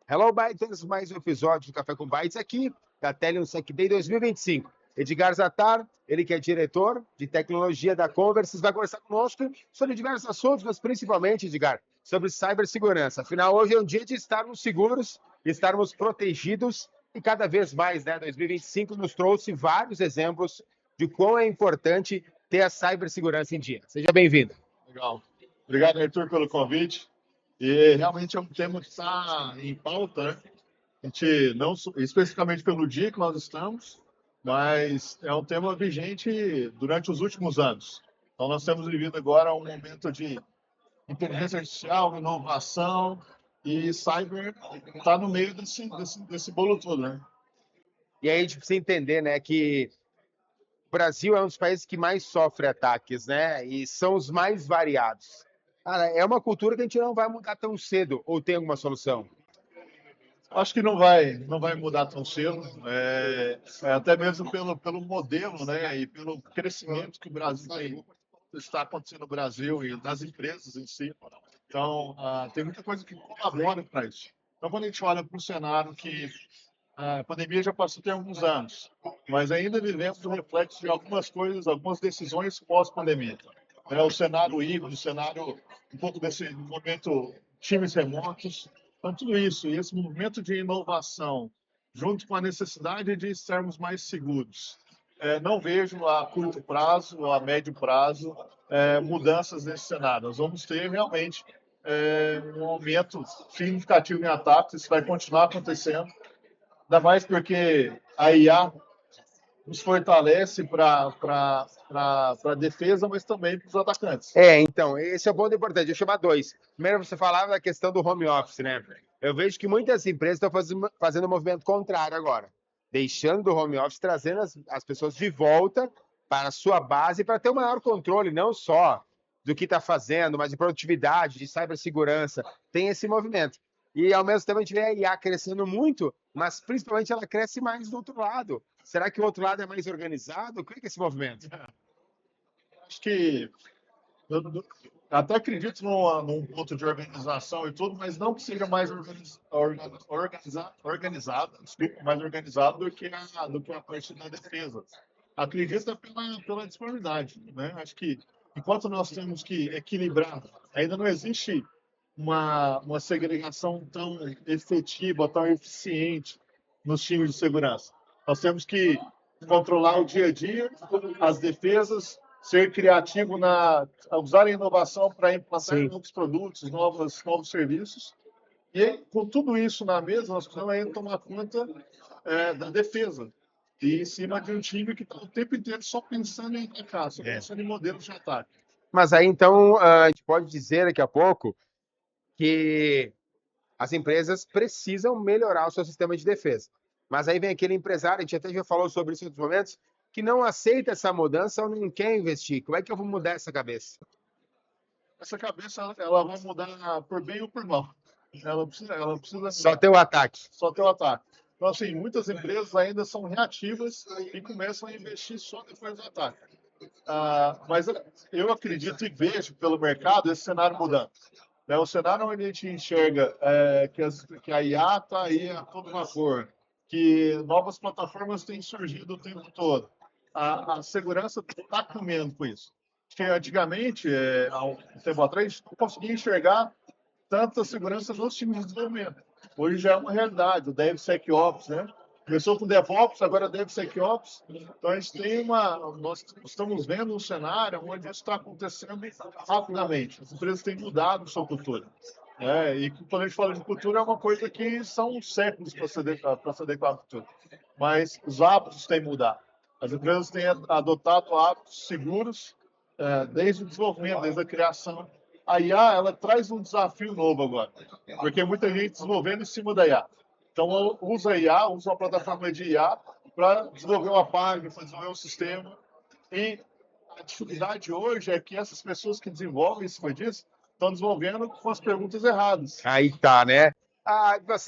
Hello, Bytes, mais um episódio do Café com Bytes aqui da Tele1sec Day 2025. Edgar Zatar, ele que é diretor de tecnologia da Conversys, vai conversar conosco sobre diversos assuntos, mas principalmente, Edgar, sobre cibersegurança. Afinal, hoje é um dia de estarmos seguros, estarmos protegidos e cada vez mais, né? 2025 nos trouxe vários exemplos de quão é importante ter a cibersegurança em dia. Seja bem-vindo. Legal. Obrigado, Arthur, pelo convite. E realmente é um tema que está em pauta, né? A gente não especificamente pelo dia que nós estamos, mas é um tema vigente durante os últimos anos. Então nós temos vivido agora um momento de inteligência artificial, inovação e cyber está no meio desse bolo todo, né? E aí a gente precisa entender, né, que o Brasil é um dos países que mais sofre ataques, né? E são os mais variados. Cara, é uma cultura que a gente não vai mudar tão cedo, ou tem alguma solução? Acho que não vai mudar tão cedo, até mesmo pelo modelo, né, e pelo crescimento que o Brasil está acontecendo no Brasil e das empresas em si. Então, tem muita coisa que colabora para isso. Então, quando a gente olha para o cenário que a pandemia já passou tem alguns anos, mas ainda vivemos o reflexo de algumas coisas, algumas decisões pós-pandemia. O cenário híbrido, o cenário um pouco desse momento times remotos. Então, tudo isso, e esse movimento de inovação, junto com a necessidade de estarmos mais seguros, não vejo a curto prazo ou a médio prazo mudanças nesse cenário. Nós vamos ter realmente um aumento significativo em ataques, isso vai continuar acontecendo, ainda mais porque a IA nos fortalece para a defesa, mas também para os atacantes. Então, esse é o ponto importante. Deixa eu chamar dois. Primeiro, você falava da questão do home office, né? Eu vejo que muitas empresas estão fazendo um movimento contrário agora, deixando do home office, trazendo as pessoas de volta para a sua base para ter um maior controle, não só do que está fazendo, mas de produtividade, de cibersegurança. Tem esse movimento. E, ao mesmo tempo, a gente vê a IA crescendo muito, mas principalmente ela cresce mais do outro lado. Será que o outro lado é mais organizado? Como é que é esse movimento? Acho que eu até acredito num ponto de organização e tudo, mas não que seja mais organizado, desculpa, mais organizado do que a parte da defesa. Acredito pela disponibilidade, né? Acho que enquanto nós temos que equilibrar, ainda não existe uma segregação tão efetiva, tão eficiente nos times de segurança. Nós temos que controlar o dia a dia, as defesas, ser criativo usar a inovação para implantar novos produtos, novos serviços. E com tudo isso na mesa, nós precisamos ainda tomar conta da defesa. E em cima de um time que está o tempo inteiro só pensando em atacar, só pensando em modelos de ataque. Mas aí, então, a gente pode dizer daqui a pouco que as empresas precisam melhorar o seu sistema de defesa. Mas aí vem aquele empresário, a gente até já falou sobre isso em outros momentos, que não aceita essa mudança ou não quer investir. Como é que eu vou mudar essa cabeça? Essa cabeça ela vai mudar por bem ou por mal. Ela precisa Só ter o ataque. só ter o ataque. Então, assim, muitas empresas ainda são reativas e começam a investir só depois do ataque. Mas eu acredito e vejo pelo mercado esse cenário mudando. O cenário onde a gente enxerga que a IA está aí a todo vapor, que novas plataformas têm surgido o tempo todo. A segurança está caminhando com isso. Porque antigamente, há um tempo atrás, não conseguia enxergar tanta segurança nos times de desenvolvimento. Hoje já é uma realidade, o DevSecOps, né? Começou com DevOps, agora DevSecOps. Então a gente tem nós estamos vendo um cenário onde isso está acontecendo rapidamente. As empresas têm mudado sua cultura. E quando a gente fala de cultura, é uma coisa que são séculos para se adequar à cultura. Mas os hábitos têm mudado. As empresas têm adotado hábitos seguros desde o desenvolvimento, desde a criação. A IA, ela traz um desafio novo agora, porque muita gente desenvolvendo em cima da IA. Então, usa a IA, usa uma plataforma de IA para desenvolver uma página, para desenvolver um sistema. E a dificuldade hoje é que essas pessoas que desenvolvem em cima disso estão desenvolvendo com as perguntas erradas. Aí tá, né? Elas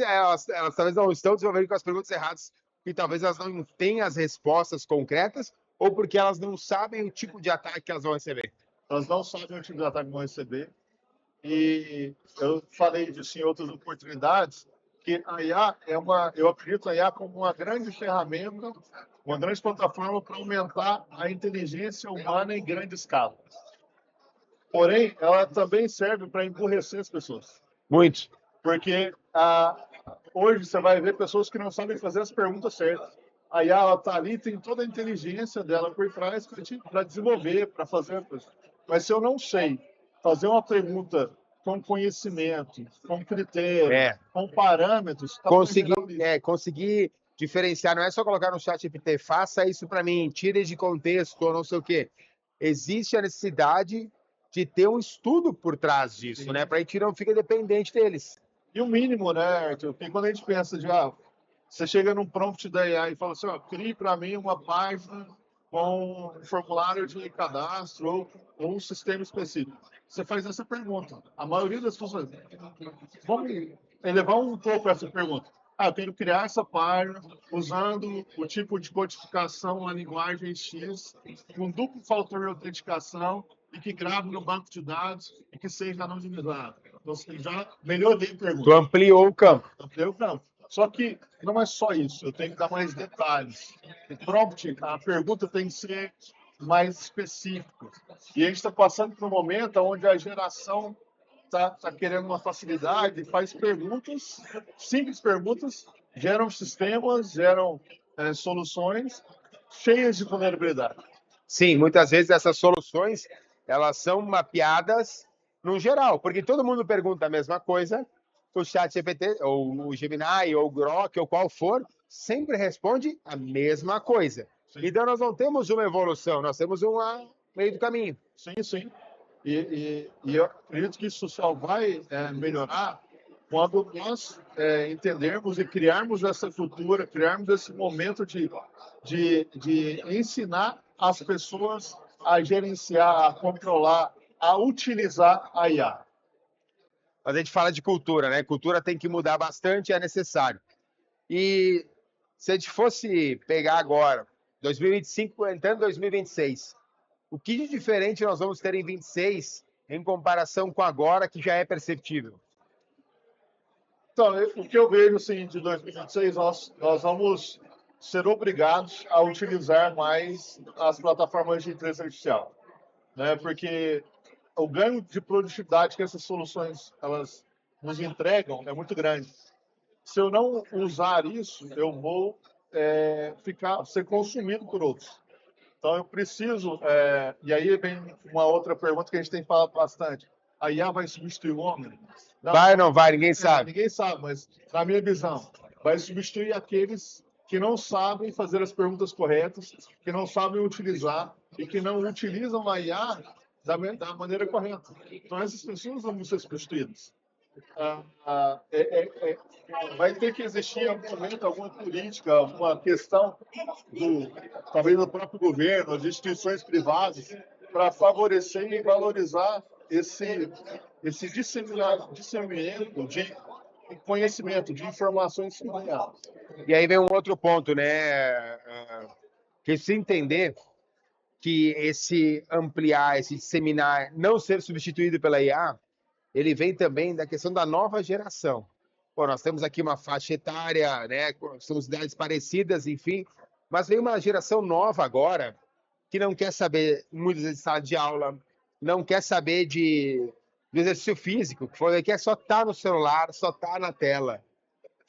talvez não estão desenvolvendo com as perguntas erradas e talvez elas não tenham as respostas concretas ou porque elas não sabem o tipo de ataque que elas vão receber. Elas não sabem o tipo de ataque que vão receber. E eu falei disso em outras oportunidades. que a IA eu acredito a IA como uma grande ferramenta, uma grande plataforma para aumentar a inteligência humana em grande escala. Porém, ela também serve para emburrecer as pessoas. Muito. Porque hoje você vai ver pessoas que não sabem fazer as perguntas certas. A IA está ali, tem toda a inteligência dela por trás para desenvolver, para fazer a coisa. Mas se eu não sei fazer uma pergunta com conhecimento, com critério, É. com parâmetros, está Conseguir diferenciar, não é só colocar no chat GPT, faça isso para mim, tire de contexto ou não sei o quê. Existe a necessidade de ter um estudo por trás disso, Sim. né? Para a gente não ficar dependente deles. E o mínimo, né, Arthur? Porque quando a gente pensa de, você chega num prompt da AI e fala assim, crie para mim uma página com um formulário de cadastro ou um sistema específico. Você faz essa pergunta. A maioria das pessoas... Vamos elevar um pouco essa pergunta. Eu quero criar essa página usando o tipo de codificação na linguagem X, com duplo fator de autenticação e que grave no banco de dados e que seja anonimizado. Então, você já melhorei a pergunta. Tu ampliou o campo. Ampliou o campo. Só que não é só isso, eu tenho que dar mais detalhes. O prompt, a pergunta tem que ser mais específica. E a gente está passando por um momento onde a geração está querendo uma facilidade, faz perguntas, simples perguntas, geram sistemas, geram soluções cheias de vulnerabilidade. Sim, muitas vezes essas soluções, elas são mapeadas no geral, porque todo mundo pergunta a mesma coisa, o chat GPT, ou o Gemini, ou o Grok, ou qual for, sempre responde a mesma coisa. Sim. Então nós não temos uma evolução, nós temos um meio do caminho. Sim, sim. E eu acredito que isso só vai melhorar quando nós entendermos e criarmos essa cultura, criarmos esse momento de ensinar as pessoas a gerenciar, a controlar, a utilizar a IA. Mas a gente fala de cultura, né? Cultura tem que mudar bastante, é necessário. E se a gente fosse pegar agora, 2025 entrando em 2026, o que de diferente nós vamos ter em 26 em comparação com agora, que já é perceptível? Então, o que eu vejo assim, de 2026, nós vamos ser obrigados a utilizar mais as plataformas de inteligência artificial, né? Porque o ganho de produtividade que essas soluções elas nos entregam é muito grande. Se eu não usar isso, eu vou ser consumido por outros. Então, eu preciso... e aí vem uma outra pergunta que a gente tem falado bastante. A IA vai substituir o homem? Não, vai ou não vai? Ninguém sabe. Ninguém sabe, mas na minha visão, vai substituir aqueles que não sabem fazer as perguntas corretas, que não sabem utilizar e que não utilizam a IA da maneira correta. Então, essas pessoas vão ser substituídas. Vai ter que existir em algum momento alguma política, alguma questão talvez do próprio governo, as instituições privadas, para favorecer e valorizar esse disseminamento de conhecimento, de informações reais. E aí vem um outro ponto, né? Que se entender que esse ampliar, esse disseminar, não ser substituído pela IA, ele vem também da questão da nova geração. Pô, nós temos aqui uma faixa etária, né? Somos idades parecidas, enfim, mas vem uma geração nova agora que não quer saber muitas vezes de sala de aula, não quer saber do exercício físico, que quer só estar no celular, só estar na tela.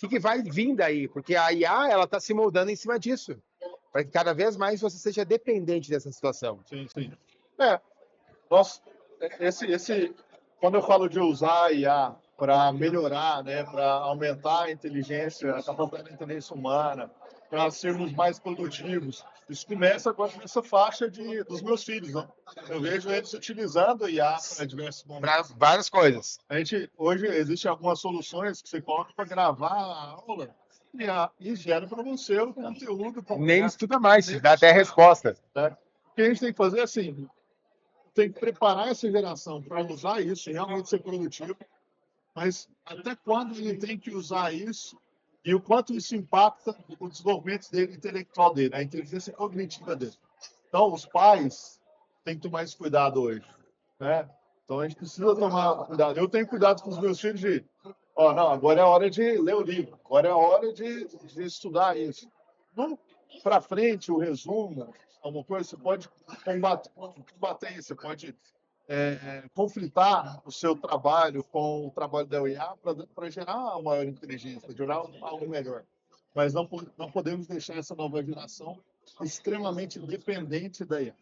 O que vai vir daí? Porque a IA ela está se moldando em cima disso, para que cada vez mais você seja dependente dessa situação. Sim, sim. Quando eu falo de usar a IA para melhorar, né, para aumentar a inteligência, a capacidade da inteligência humana, para sermos mais produtivos, isso começa agora nessa faixa dos meus filhos, né? Eu vejo eles utilizando a IA para diversos momentos. Para várias coisas. Hoje existem algumas soluções que você coloca para gravar a aula e gera para você o conteúdo. Nem estuda mais, dá até a resposta. Né? O que a gente tem que fazer é assim, tem que preparar essa geração para usar isso e realmente ser produtivo, mas até quando ele tem que usar isso e o quanto isso impacta o desenvolvimento dele, intelectual dele, a inteligência cognitiva dele. Então, os pais têm que tomar esse cuidado hoje, né? Então, a gente precisa tomar cuidado. Eu tenho cuidado com os meus filhos de, Ó, não, agora é a hora de ler o livro, agora é a hora de estudar isso. Para frente, o resumo, alguma coisa, você pode combater isso, você pode conflitar o seu trabalho com o trabalho da IA para gerar uma maior inteligência, para gerar algo melhor. Mas não podemos deixar essa nova geração extremamente dependente da IA.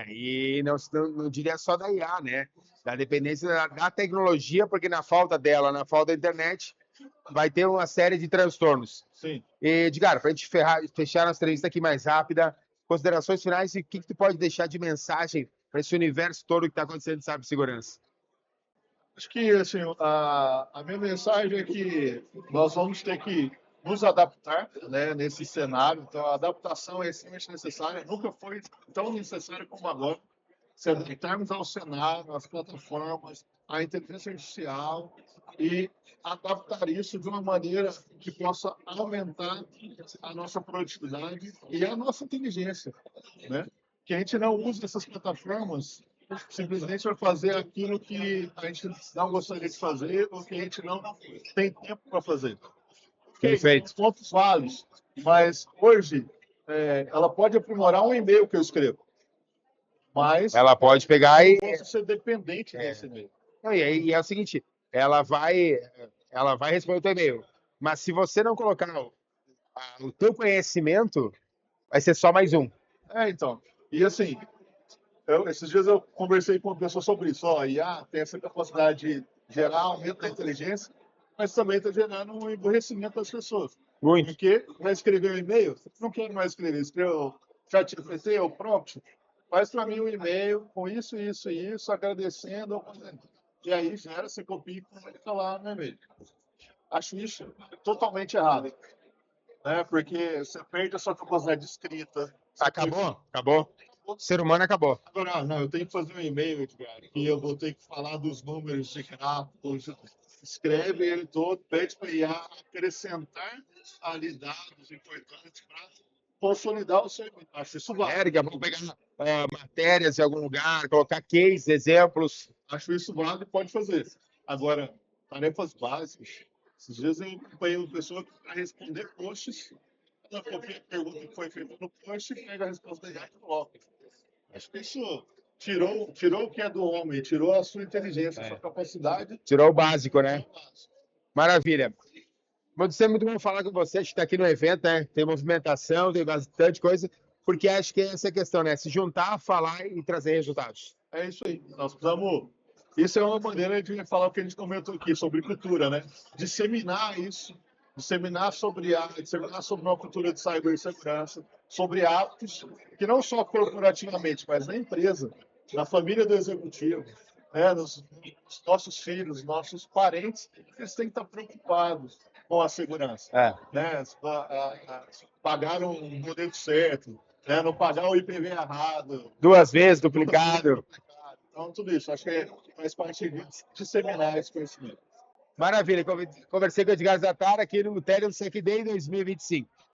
E não diria só da IA, né? Da dependência da tecnologia, porque na falta dela, na falta da internet, vai ter uma série de transtornos. Sim. E, Edgar, para a gente fechar nossa entrevista aqui mais rápida, considerações finais e o que tu pode deixar de mensagem para esse universo todo que está acontecendo de cibersegurança? Acho que assim, a minha mensagem é que nós vamos ter que nos adaptar, né, nesse cenário. Então, a adaptação é extremamente necessária. Nunca foi tão necessária como agora. Se adaptarmos ao cenário, às plataformas, à inteligência artificial e adaptar isso de uma maneira que possa aumentar a nossa produtividade e a nossa inteligência, né? Que a gente não use essas plataformas simplesmente para fazer aquilo que a gente não gostaria de fazer ou que a gente não tem tempo para fazer. Perfeito. Pontos válidos, mas hoje ela pode aprimorar um e-mail que eu escrevo, mas ela pode pegar eu não posso ser dependente desse e-mail. E é o seguinte, ela vai responder o teu e-mail, mas se você não colocar o teu conhecimento, vai ser só mais um. Então, e assim, esses dias eu conversei com uma pessoa sobre isso. Ó, a IA tem essa capacidade de gerar aumento da inteligência, mas também está gerando um emburrecimento das pessoas. Muito. Porque vai escrever um e-mail, não quero mais escrever, escreveu ChatGPT ou prompt, faz para mim um e-mail com isso, isso e isso, agradecendo. E aí gera, você copia e coloca lá no e-mail. Acho isso totalmente errado, né? Porque você perde a sua capacidade de escrita. Acabou. O ser humano acabou. Agora, não, eu tenho que fazer um e-mail, Edgar, e eu vou ter que falar dos números de gráficos. Escreve ele todo, pede para IA acrescentar ali dados importantes para consolidar o seu e-mail. Acho isso válido. Daqui a pouco pegar matérias em algum lugar, colocar cases, exemplos. Acho isso válido e pode fazer. Agora, tarefas básicas. Esses dias eu acompanhei uma pessoa para responder posts. Ela copia a pergunta que foi feita no post e pega a resposta da IA e coloca. Acho que isso tirou o que é do homem, tirou a sua inteligência, a sua capacidade. Tirou o básico, né? Maravilha. Pode ser muito bom falar com você. A gente está aqui no evento, né? Tem movimentação, tem bastante coisa, porque acho que essa é a questão, né? Se juntar, falar e trazer resultados. É isso aí. Nós precisamos. Isso é uma maneira de falar o que a gente comentou aqui sobre cultura, né? Disseminar isso, disseminar sobre uma cultura de cibersegurança, sobre hábitos que não só corporativamente, mas na empresa, na família do executivo, né? Nos nossos filhos, nossos parentes, eles têm que estar preocupados com a segurança, né? Pagar um boleto certo, né? Não pagar o IPV errado. 2 vezes duplicado. Então, tudo isso, acho que faz parte de disseminar esse conhecimento. Maravilha. Conversei com o Edgar Zatara aqui no Ethereum Sec Day 2025.